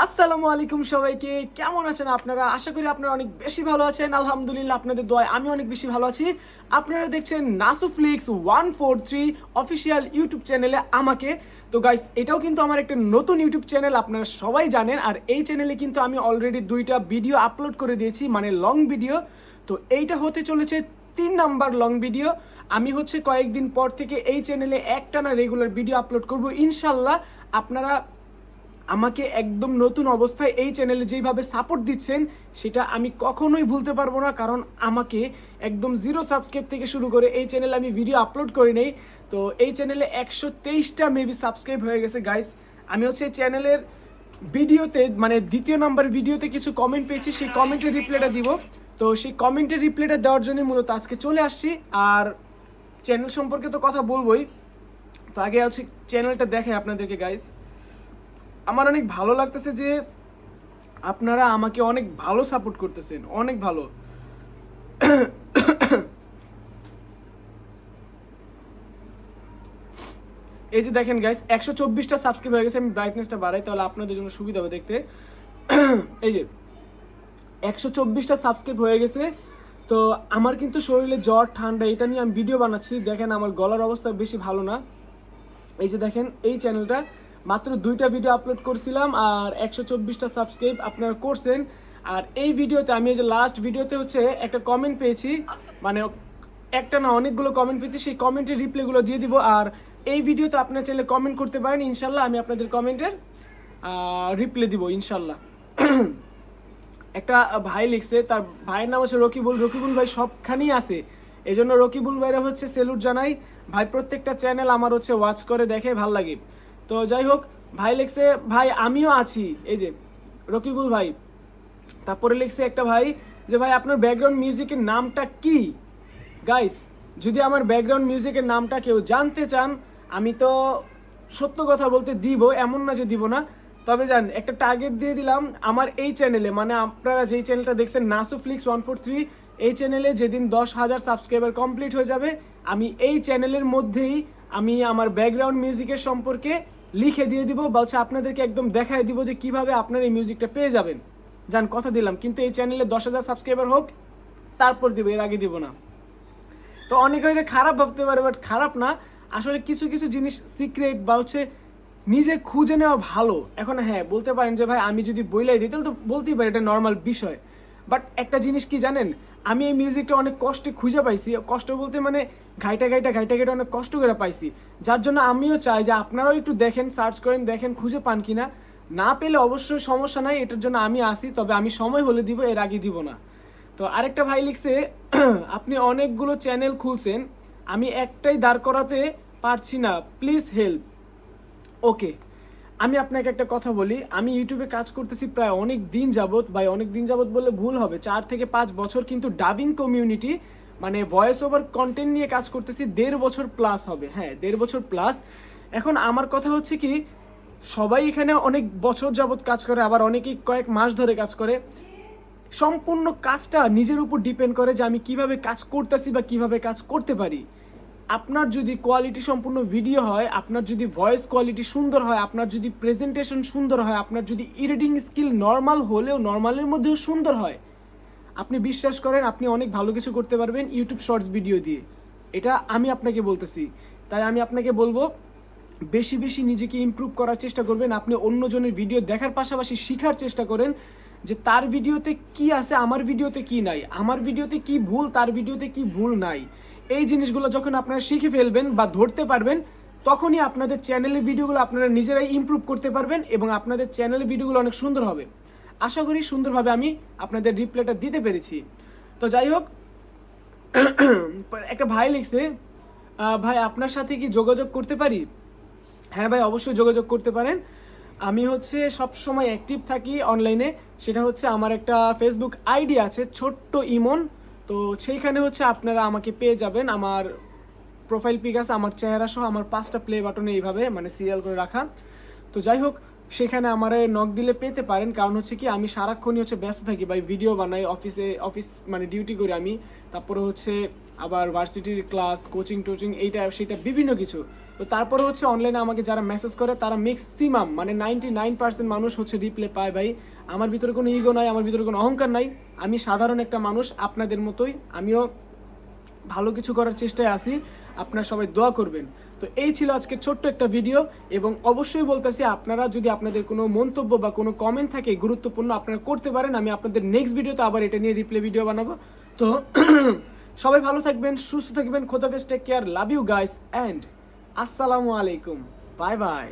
আসসালামু আলাইকুম সবাইকে, কেমন আছেন আপনারা? আশা করি আপনারা অনেক বেশি ভালো আছেন। আলহামদুলিল্লাহ, আপনাদের দোয়ায় আমি অনেক বেশি ভালো আছি। আপনারা দেখছেন নাসুফ্লিক্স 143 অফিসিয়াল ইউটিউব চ্যানেলে আমাকে। তো গাইস, এটাও কিন্তু আমার একটা নতুন ইউটিউব চ্যানেল, আপনারা সবাই জানেন। আর এই চ্যানেলে কিন্তু আমি অলরেডি 2টা ভিডিও আপলোড করে দিয়েছি, মানে লং ভিডিও। তো এইটা হতে চলেছে 3 নাম্বার লং ভিডিও। আমি কয়েকদিন পর থেকে এই চ্যানেলে একটানা রেগুলার ভিডিও আপলোড করব ইনশাল্লাহ। আপনারা আমাকে একদম নতুন অবস্থায় এই চ্যানেলে যেইভাবে সাপোর্ট দিচ্ছেন সেটা আমি কখনোই ভুলতে পারবো না, কারণ আমাকে একদম 0 সাবস্ক্রাইব থেকে শুরু করে এই চ্যানেলে আমি ভিডিও আপলোড করি নেই। তো এই চ্যানেলে 123টা মেবি সাবস্ক্রাইব হয়ে গেছে গাইস। আমি চ্যানেলের ভিডিওতে, মানে 2য় নাম্বার ভিডিওতে কিছু কমেন্ট পেয়েছি, সেই কমেন্টের রিপ্লাইটা দিব। তো সেই কমেন্টের রিপ্লাইটা দেওয়ার জন্য মূলত আজকে চলে আসছি। আর চ্যানেল সম্পর্কে তো কথা বলবোই, তো আগে চ্যানেলটা দেখে আপনাদেরকে গাইস। আমার অনেক ভালো লাগতেছে যে আপনারা আমাকে অনেক ভালো সাপোর্ট করতেছেন, অনেক ভালো। এই যে দেখেন গাইস, 124টা সাবস্ক্রাইব হয়ে গেছে। আমি ব্রাইটনেসটা বাড়াই তাহলে আপনাদের জন্য সুবিধা হবে দেখতে। এই যে 124টা সাবস্ক্রাইব হয়ে গেছে। তো আমার কিন্তু শরীরে জ্বর ঠান্ডা, এটা নিয়ে আমি ভিডিও বানাচ্ছি। দেখেন আমার গলার অবস্থা বেশি ভালো না। এই যে দেখেন, এই চ্যানেলটা মাত্র 2টা ভিডিও আপলোড করছিলাম আর 124টা সাবস্ক্রাইব আপনারা করছেন। আর এই ভিডিওতে আমি এই যে লাস্ট ভিডিওতে একটা কমেন্ট পেয়েছি, মানে একটা না অনেকগুলো কমেন্ট পেয়েছি, সেই কমেন্টের রিপ্লাইগুলো দিয়ে দিব। আর এই ভিডিওতে আপনারা চাইলে কমেন্ট করতে পারেন, ইনশাল্লাহ আমি আপনাদের কমেন্টের রিপ্লাই দিব ইনশাল্লাহ। একটা ভাই লিখছে, তার ভাইয়ের নাম রকিবুল। রকিবুল ভাই সবখানেই আছে, এই জন্য রকিবুল ভাইরা সেলুট জানাই। ভাই প্রত্যেকটা চ্যানেল আমার ওয়াচ করে দেখে, ভাল লাগে। তো যাই হোক, ভাই লিখছে ভাই আমিও আছি, এই যে রকিবুল ভাই। তারপরে লিখছে একটা ভাই যে ভাই আপনার ব্যাকগ্রাউন্ড মিউজিকের নামটা কি? গাইস, যদি আমার ব্যাকগ্রাউন্ড মিউজিকের নামটা কেউ জানতে চান, আমি তো সত্য কথা বলতে দিব, এমন না যে দিব না। তবে জান, একটা টার্গেট দিয়ে দিলাম আমার এই চ্যানেলে, মানে আপনারা যেই চ্যানেলটা দেখছেন নাসুফ্লিক্স 143, এই চ্যানেলে যেদিন 10,000 সাবস্ক্রাইবার কমপ্লিট হয়ে যাবে, আমি এই চ্যানেলের মধ্যেই আমি আমার ব্যাকগ্রাউন্ড মিউজিকের সম্পর্কে লিখে দিয়ে দিব, বা আপনাদেরকে একদম দেখায় দিব যে কিভাবে আপনারা এই মিউজিকটা পেয়ে যাবেন। জান, কথা দিলাম, কিন্তু এই চ্যানেলে 10,000 সাবস্ক্রাইবার হোক, তারপর দিব, এর আগে দিব না। তো অনেকে হয়তো খারাপ ভাবতে পারে, বাট খারাপ না। আসলে কিছু কিছু জিনিস সিক্রেট বা নিজে খুঁজে নেওয়া ভালো। এখন হ্যাঁ, বলতে পারেন যে ভাই আমি যদি বইলাই দিই তাহলে তো বলতেই পারি, এটা নর্মাল বিষয়। বাট একটা জিনিস কি জানেন, আমি এই মিউজিকটা অনেক কষ্টে খুঁজে পাইছি। কষ্ট বলতে মানে ঘাইটা ঘাইটা অনেক কষ্ট করে পাইছি। যার জন্য আমিও চাই যে আপনারাও একটু দেখেন, সার্চ করেন, দেখেন খুঁজে পান কিনা। না পেলে অবশ্যই সমস্যা নাই, এটার জন্য আমি আসি, তবে আমি সময় হলে দিব, এর আগে দিব না। তো আরেকটা ভাই লিখছে আপনি অনেকগুলো চ্যানেল খুলছেন, আমি একটাই দাঁড় করাতে পারছি না, প্লিজ হেল্প। ওকে, আমি আপনাকে একটা কথা বলি। আমি ইউটিউবে কাজ করতেছি প্রায় অনেক দিন যাবত। ভাই অনেক দিন যাবত বললে ভুল হবে, 4 থেকে 5 বছর, কিন্তু ডাবিং কমিউনিটি মানে ভয়েস ওভার কন্টেন্ট নিয়ে কাজ করতেছি 1.5 বছর প্লাস হবে। হ্যাঁ, 1.5 বছর প্লাস। এখন আমার কথা হচ্ছে কি, সবাই এখানে অনেক বছর যাবত কাজ করে, আবার অনেকেই কয়েক মাস ধরে কাজ করে। সম্পূর্ণ কাজটা নিজের উপর ডিপেন্ড করে যে আমি কিভাবে কাজ করতেছি বা কিভাবে কাজ করতে পারি। আপনার যদি কোয়ালিটি সম্পূর্ণ ভিডিও হয়, আপনার যদি ভয়েস কোয়ালিটি সুন্দর হয়, আপনার যদি প্রেজেন্টেশন সুন্দর হয়, আপনার যদি এডিটিং স্কিল নর্মাল হলেও নর্মালের মধ্যেও সুন্দর হয়, আপনি বিশ্বাস করেন আপনি অনেক ভালো কিছু করতে পারবেন ইউটিউব শর্টস ভিডিও দিয়ে। এটা আমি আপনাকে বলতেছি। তাই আমি আপনাকে বলবো, বেশি বেশি নিজেকে ইমপ্রুভ করার চেষ্টা করবেন। আপনি অন্যজনের ভিডিও দেখার পাশাপাশি শেখার চেষ্টা করেন যে তার ভিডিওতে কি আছে, আমার ভিডিওতে কি নাই, আমার ভিডিওতে কি ভুল, তার ভিডিওতে কি ভুল নাই। এই জিনিসগুলো যখন আপনারা শিখে ফেলবেন বা ধরতে পারবেন, তখনই আপনাদের চ্যানেলের ভিডিওগুলো আপনারা নিজেরাই ইমপ্রুভ করতে পারবেন এবং আপনাদের চ্যানেলের ভিডিওগুলো অনেক সুন্দর হবে। আশা করি সুন্দরভাবে আমি আপনাদের রিপ্লাইটা দিতে পেরেছি। তো যাই হোক, একটা ভাই লিখছে ভাই আপনার সাথে কি যোগাযোগ করতে পারি? হ্যাঁ ভাই, অবশ্যই যোগাযোগ করতে পারেন। আমি সব সময় অ্যাক্টিভ থাকি অনলাইনে। সেটা আমার একটা ফেসবুক আইডি আছে, ছোট্ট ইমন। তো সেইখানে আপনারা আমাকে পেয়ে যাবেন। আমার প্রোফাইল পিক আছে, আমার চেহারা সহ, আমার 5টা প্লে বাটনে এইভাবে মানে সিরিয়াল করে রাখা। তো যাই হোক, সেখানে আমার নক দিলে পেতে পারেন। কারণ কি, আমি সারাক্ষণই ব্যস্ত থাকি ভাই, ভিডিও বানাই, অফিস মানে ডিউটি করি আমি। তারপরে আবার ভার্সিটির ক্লাস, কোচিং টোচিং, এইটা সেটা বিভিন্ন কিছু। তো তারপরে হচ্ছে অনলাইনে আমাকে যারা মেসেজ করে তারা ম্যাক্সিমাম মানে 99% মানুষ হচ্ছে রিপ্লাই পায় ভাই। আমার ভিতরে কোনো ইগো নাই, আমার ভিতরে কোনো অহংকার নাই, আমি সাধারণ একটা মানুষ আপনাদের মতোই, আমিও ভালো কিছু করার চেষ্টায় আছি, আপনারা সবাই দোয়া করবেন। তো এই ছিল আজকে ছোট্ট একটা ভিডিও, এবং অবশ্যই বলতেছি আপনারা যদি আপনাদের কোনো মন্তব্য বা কোনো কমেন্ট থাকে গুরুত্বপূর্ণ, আপনারা করতে পারেন, আমি আপনাদের নেক্সট ভিডিওতে আবার এটা নিয়ে রিপ্লাই ভিডিও বানাবো। তো সবাই ভালো থাকবেন, সুস্থ থাকবেন, খোদাফেজ, take care, love you guys and আসসালামু আলাইকুম, বাই বাই।